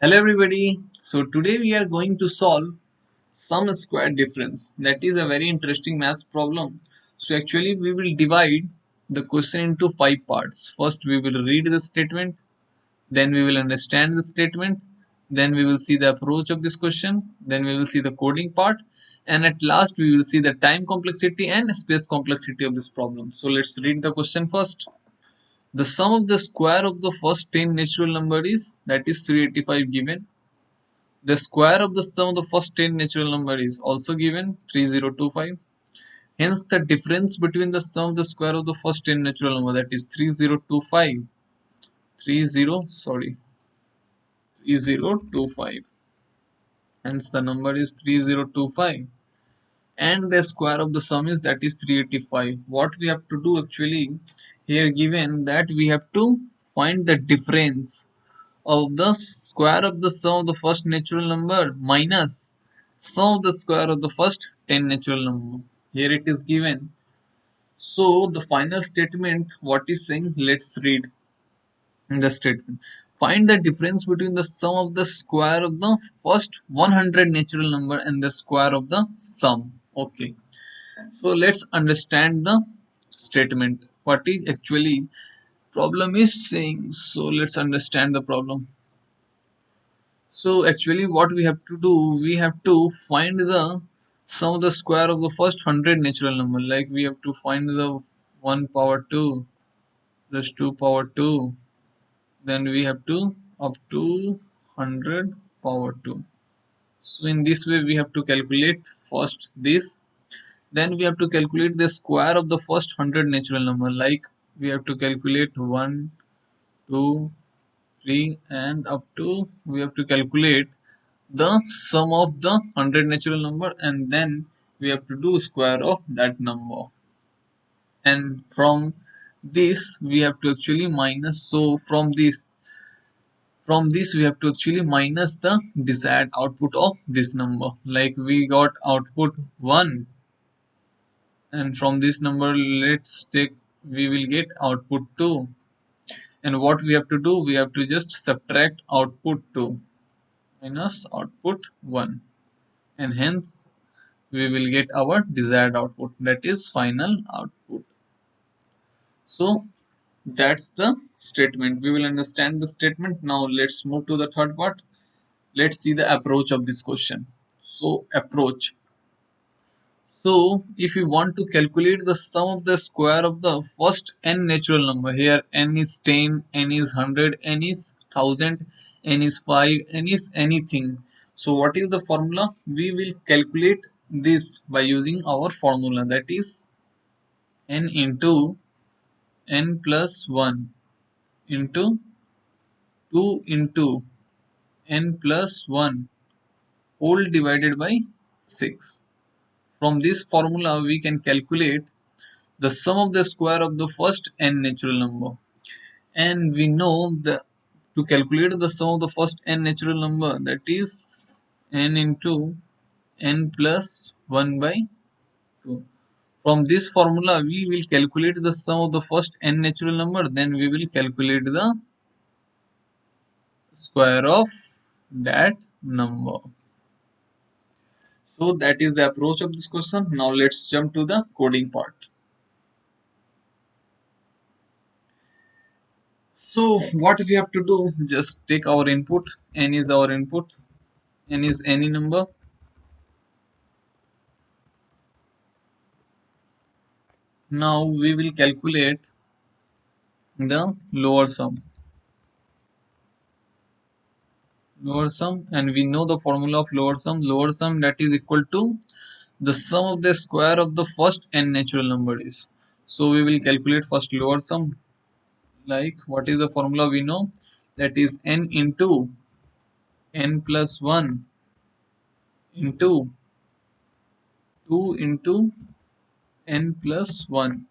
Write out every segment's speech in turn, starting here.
Hello everybody. So today we are going to solve sum square difference. That is a very interesting math problem. So actually we will divide the question into five parts. First we will read the statement, then we will understand the statement, then we will see the approach of this question, then we will see the coding part, and at last we will see the time complexity and space complexity of this problem. So let's read the question first. The sum of the square of the first 10 natural number is, that is 385 given. The square of the sum of the first 10 natural number is also given 3025. Hence the difference between the sum of the square of the first 10 natural number, that is 3025, 3025. Hence the number is 3025 and the square of the sum is, that is 385. What we have to do actually here, given that we have to find the difference of the square of the sum of the first natural number minus sum of the square of the first 10 natural number. Here it is given. So the final statement, what is saying, let's read the statement. Find the difference between the sum of the square of the first 100 natural number and the square of the sum. Okay. So let's understand the statement. What is actually problem is saying. So let's understand the problem. So actually what we have to do, we have to find the sum of the square of the first 100 natural number. Like we have to find the 1 power 2 plus 2 power 2. Then we have to up to 100 power 2. So in this way we have to calculate first this. Then we have to calculate the square of the first 100 natural number. Like we have to calculate 1, 2, 3 and up to we have to calculate the sum of the 100 natural number, and then we have to do square of that number, and from this we have to actually minus. So from this we have to actually minus the desired output of this number. Like we got output 1, and from this number let's take, we will get output 2, and what we have to do, we have to just subtract output 2 minus output 1, and hence we will get our desired output, that is final output. So that's the statement. We will understand the statement. Now let's move to the third part. Let's see the approach of this question. So approach. So if we want to calculate the sum of the square of the first n natural number, here n is 10, n is 100, n is 1000, n is 5, n is anything. So what is the formula? We will calculate this by using our formula, that is n into n plus 1 into 2 into n plus 1 whole divided by 6. From this formula we can calculate the sum of the square of the first n natural number, and we know the to calculate the sum of the first n natural number, that is n into n plus 1 by 2. From this formula we will calculate the sum of the first n natural number, then we will calculate the square of that number. So that is the approach of this question. Now let's jump to the coding part. So what we have to do, just take our input. N is our input, n is any number. Now we will calculate the lower sum, and we know the formula of lower sum, that is equal to the sum of the square of the first n natural number is. So we will calculate first lower sum. Like what is the formula we know, that is n into n plus 1 into 2 into n plus 1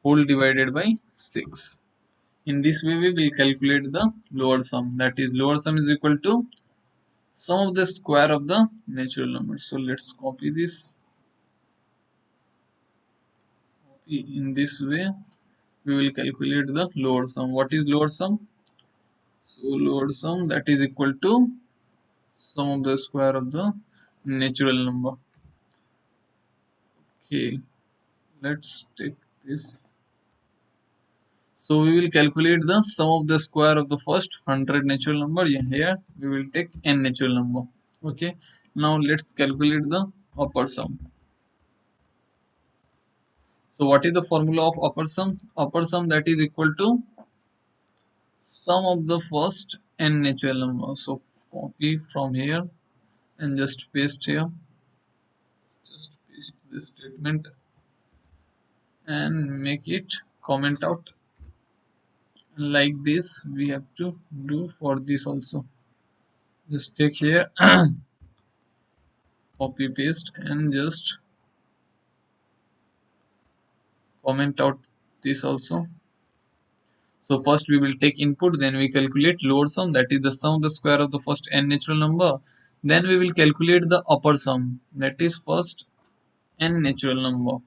whole divided by 6. In this way we will calculate the lower sum, that is lower sum is equal to sum of the square of the natural numbers. So let's copy this. In this way we will calculate the lower sum. What is lower sum? So lower sum, that is equal to sum of the square of the natural number. Okay, let's take this. So we will calculate the sum of the square of the first 100 natural number. Here we will take n natural number. Okay, now let's calculate the upper sum. So what is the formula of upper sum? Upper sum, that is equal to sum of the first n natural number. So copy from here and just paste here. Just paste this statement and make it comment out. Like this we have to do for this also. Just take here, copy paste and just comment out this also. So first we will take input, then we calculate lower sum, that is the sum of the square of the first n natural number. Then we will calculate the upper sum, that is first n natural number.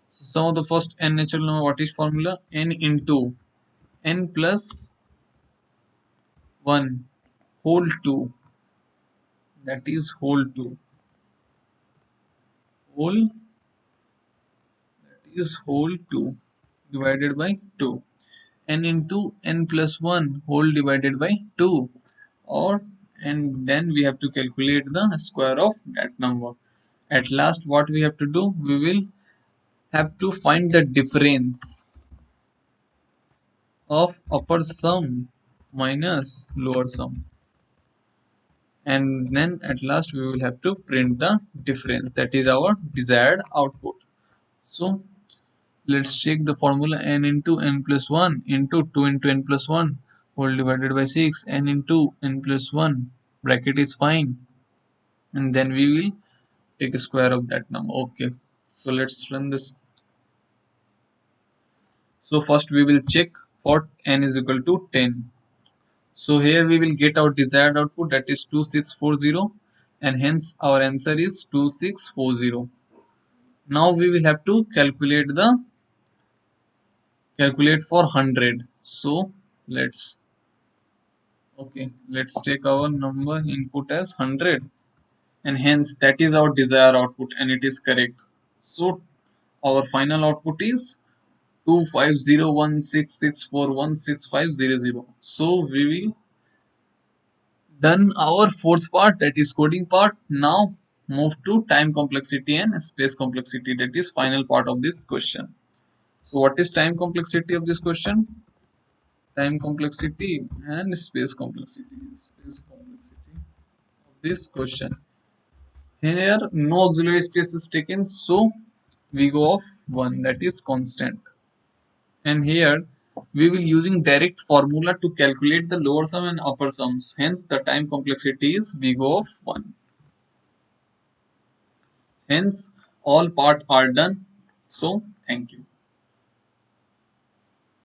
So sum of the first n natural number, what is formula? N into n plus 1 whole 2, that is whole 2, whole, that is whole 2 divided by 2, n into n plus 1 whole divided by 2, or and then we have to calculate the square of that number. At last what we have to do, we will have to find the difference of upper sum minus lower sum, and then at last we will have to print the difference, that is our desired output. So let's check the formula. N into n plus 1 into 2 into n plus 1 whole divided by 6, n into n plus 1 bracket is fine, and then we will take a square of that number. Okay, so let's run this. So first we will check for n is equal to 10. So here we will get our desired output, that is 2640, and hence our answer is 2640. Now we will have to calculate for 100. So let's let's take our number input as 100, and hence that is our desired output and it is correct. So our final output is 25016641650. So we will done our fourth part, that is coding part. Now move to time complexity and space complexity, that is final part of this question. So what is time complexity of this question? Time complexity and space complexity. Space complexity of this question. Here no auxiliary space is taken, so we go of 1, that is constant. And here we will using direct formula to calculate the lower sum and upper sums, hence the time complexity is we go of 1. Hence all part are done. So thank you.